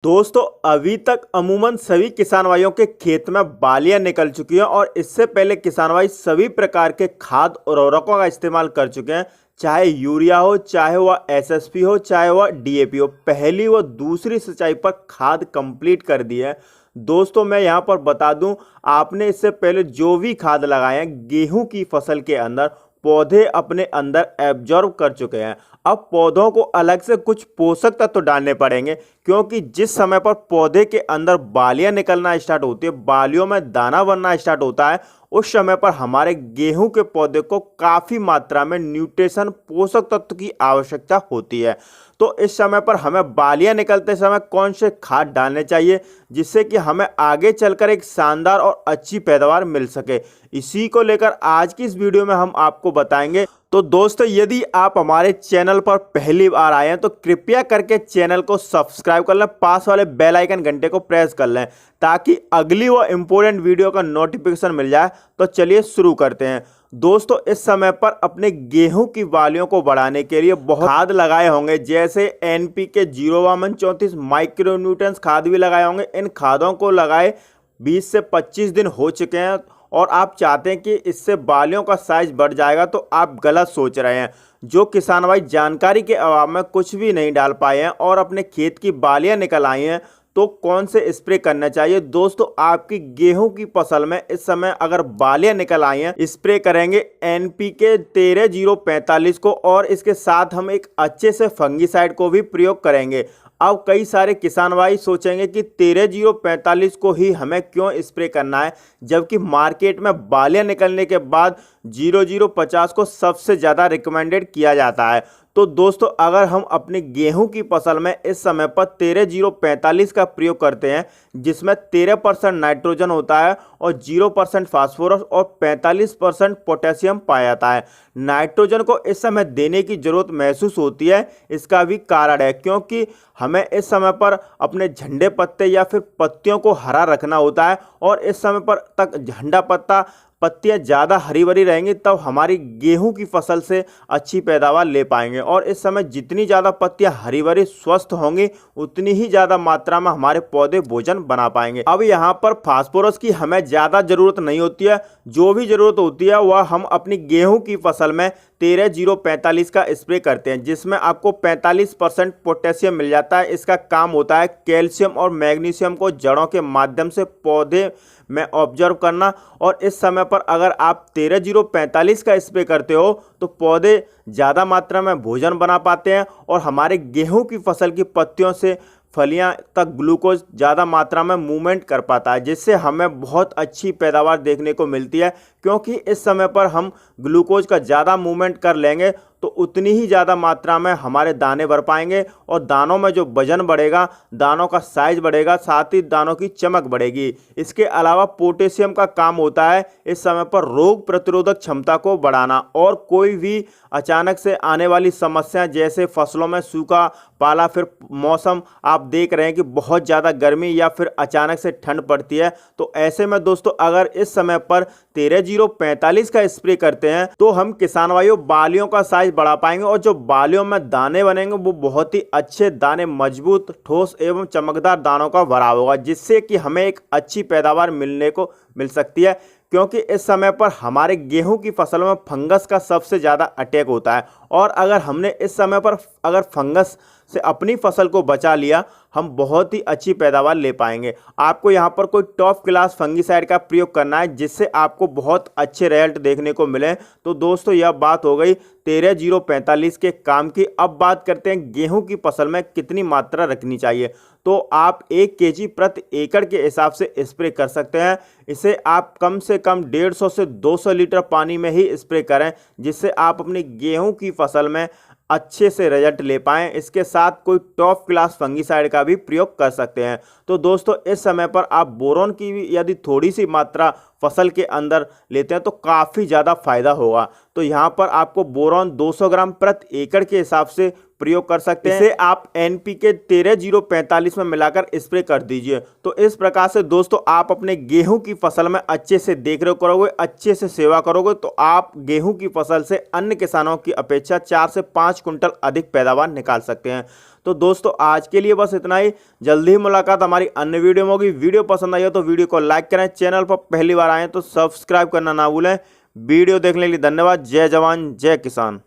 दोस्तों अभी तक अमूमन सभी किसान भाइयों के खेत में बालियां निकल चुकी हैं और इससे पहले किसान भाई सभी प्रकार के खाद उर्वरकों का इस्तेमाल कर चुके हैं। चाहे यूरिया हो, चाहे वह एसएसपी हो, चाहे वह डीएपी हो, पहली व दूसरी सिंचाई पर खाद कंप्लीट कर दी है। दोस्तों मैं यहां पर बता दूं, आपने इससे पहले जो भी खाद लगाए हैं गेहूं की फसल के अंदर पौधे अपने अंदर एब्जॉर्ब कर चुके हैं। अब पौधों को अलग से कुछ पोषक तत्व डालने पड़ेंगे, क्योंकि जिस समय पर पौधे के अंदर बालियां निकलना स्टार्ट होती है, बालियों में दाना बनना स्टार्ट होता है, उस समय पर हमारे गेहूं के पौधे को काफ़ी मात्रा में न्यूट्रिशन पोषक तत्व की आवश्यकता होती है। तो इस समय पर हमें बालियां निकलते समय कौन से खाद डालने चाहिए जिससे कि हमें आगे चलकर एक शानदार और अच्छी पैदावार मिल सके, इसी को लेकर आज की इस वीडियो में हम आपको बताएंगे। तो दोस्तों यदि आप हमारे चैनल पर पहली बार आए हैं तो कृपया करके चैनल को सब्सक्राइब कर लें, पास वाले बेल आइकन घंटे को प्रेस कर लें ताकि अगली वो इम्पोर्टेंट वीडियो का नोटिफिकेशन मिल जाए। तो चलिए शुरू करते हैं। दोस्तों इस समय पर अपने गेहूं की बालियों को बढ़ाने के लिए बहुत खाद लगाए होंगे, जैसे एनपीके 0-34 माइक्रोन्यूट्रिएंट्स खाद भी लगाए होंगे। इन खादों को लगाए 20 से 25 दिन हो चुके हैं और आप चाहते हैं कि इससे बालियों का साइज बढ़ जाएगा, तो आप गलत सोच रहे हैं। जो किसान भाई जानकारी के अभाव में कुछ भी नहीं डाल पाए हैं और अपने खेत की बालियां निकल आई हैं, तो कौन से स्प्रे करना चाहिए। दोस्तों आपकी गेहूं की फसल में इस समय अगर बालियां निकल आई हैं, स्प्रे करेंगे एनपीके 13-0-45 को और इसके साथ हम एक अच्छे से फंगीसाइड को भी प्रयोग करेंगे। अब कई सारे किसान भाई सोचेंगे कि 13-0-45 को ही हमें क्यों स्प्रे करना है, जबकि मार्केट में बालियां निकलने के बाद 0050 को सबसे ज़्यादा रिकमेंडेड किया जाता है। तो दोस्तों अगर हम अपनी गेहूं की फसल में इस समय पर 13-0-45 का प्रयोग करते हैं, जिसमें 13% नाइट्रोजन होता है और 0% फास्फोरस और 45% पोटेशियम पाया जाता है। नाइट्रोजन को इस समय देने की जरूरत महसूस होती है, इसका भी कारण है क्योंकि हमें इस समय पर अपने झंडे पत्ते या फिर पत्तियों को हरा रखना होता है और इस समय पर तक झंडा पत्तियां ज़्यादा हरी भरी रहेंगी, तब हमारी गेहूं की फसल से अच्छी पैदावार ले पाएंगे। और इस समय जितनी ज़्यादा पत्तियां हरी भरी स्वस्थ होंगी, उतनी ही ज़्यादा मात्रा में हमारे पौधे भोजन बना पाएंगे। अब यहाँ पर फास्फोरस की हमें ज़्यादा ज़रूरत नहीं होती है, जो भी ज़रूरत होती है वह हम अपनी गेहूँ की फसल में 13-0-45 का स्प्रे करते हैं, जिसमें आपको 45% पोटेशियम मिल जाता है। इसका काम होता है कैल्शियम और मैग्नीशियम को जड़ों के माध्यम से पौधे में ऑब्जर्व करना। और इस समय पर अगर आप 13-0-45 का स्प्रे करते हो तो पौधे ज़्यादा मात्रा में भोजन बना पाते हैं और हमारे गेहूं की फसल की पत्तियों से फलियां तक ग्लूकोज ज़्यादा मात्रा में मूवमेंट कर पाता है, जिससे हमें बहुत अच्छी पैदावार देखने को मिलती है। क्योंकि इस समय पर हम ग्लूकोज का ज़्यादा मूवमेंट कर लेंगे तो उतनी ही ज़्यादा मात्रा में हमारे दाने बढ़ पाएंगे और दानों में जो वजन बढ़ेगा, दानों का साइज बढ़ेगा, साथ ही दानों की चमक बढ़ेगी। इसके अलावा पोटेशियम का काम होता है इस समय पर रोग प्रतिरोधक क्षमता को बढ़ाना और कोई भी अचानक से आने वाली समस्याएं जैसे फसलों में सूखा, पाला, फिर मौसम आप देख रहे हैं कि बहुत ज़्यादा गर्मी या फिर अचानक से ठंड पड़ती है, तो ऐसे में दोस्तों अगर इस समय पर 13-0-45 का स्प्रे करते हैं तो हम किसान भाइयों बालियों का साइज बढ़ा पाएंगे और जो बालियों में दाने बनेंगे वो बहुत ही अच्छे दाने, मजबूत, ठोस एवं चमकदार दानों का भरा होगा, जिससे कि हमें एक अच्छी पैदावार मिलने को मिल सकती है। क्योंकि इस समय पर हमारे गेहूं की फसल में फंगस का सबसे ज़्यादा अटैक होता है और अगर हमने इस समय पर अगर फंगस से अपनी फसल को बचा लिया, हम बहुत ही अच्छी पैदावार ले पाएंगे। आपको यहाँ पर कोई टॉप क्लास फंगीसाइड का प्रयोग करना है जिससे आपको बहुत अच्छे रिजल्ट देखने को मिले। तो दोस्तों यह बात हो गई 13-0-45 के काम की। अब बात करते हैं गेहूं की फसल में कितनी मात्रा रखनी चाहिए। तो आप 1 केजी प्रति एकड़ के हिसाब से स्प्रे कर सकते हैं। इसे आप कम से कम 150 से 200 लीटर पानी में ही स्प्रे करें, जिससे आप अपनी गेहूं की फसल में अच्छे से रिजल्ट ले पाएँ। इसके साथ कोई टॉप क्लास फंगीसाइड का भी प्रयोग कर सकते हैं। तो दोस्तों इस समय पर आप बोरोन की भी यदि थोड़ी सी मात्रा फसल के अंदर लेते हैं तो काफ़ी ज़्यादा फायदा होगा। तो यहाँ पर आपको बोरोन 200 ग्राम प्रति एकड़ के हिसाब से प्रयोग कर सकते हैं। इसे आप एनपीके 13-0-45 में मिलाकर स्प्रे कर दीजिए। तो इस प्रकार से दोस्तों आप अपने गेहूं की फसल में अच्छे से देखरेख करोगे, अच्छे से सेवा करोगे, तो आप गेहूं की फसल से अन्य किसानों की अपेक्षा 4 से 5 कुंटल अधिक पैदावार निकाल सकते हैं। तो दोस्तों आज के लिए बस इतना ही। जल्दी ही मुलाकात हमारी अन्य वीडियो में होगी। वीडियो पसंद आई हो तो वीडियो को लाइक करें, चैनल पर पहली बार आए तो सब्सक्राइब करना ना भूलें। वीडियो देखने के लिए धन्यवाद। जय जवान जय किसान।